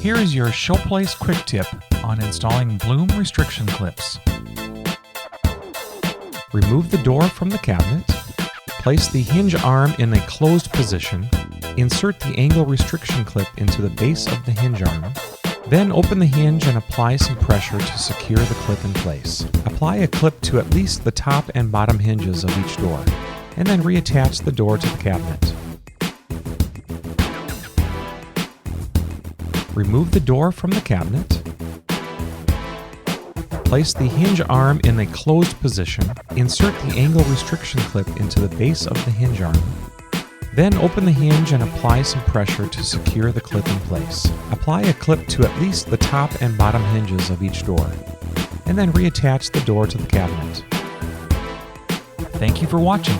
Here is your Showplace quick tip on installing BLUM restriction clips. Remove the door from the cabinet, place the hinge arm in a closed position, insert the angle restriction clip into the base of the hinge arm, then open the hinge and apply some pressure to secure the clip in place. Apply a clip to at least the top and bottom hinges of each door, and then reattach the door to the cabinet. Remove the door from the cabinet. Place the hinge arm in a closed position. Insert the angle restriction clip into the base of the hinge arm. Then open the hinge and apply some pressure to secure the clip in place. Apply a clip to at least the top and bottom hinges of each door, and then reattach the door to the cabinet. Thank you for watching.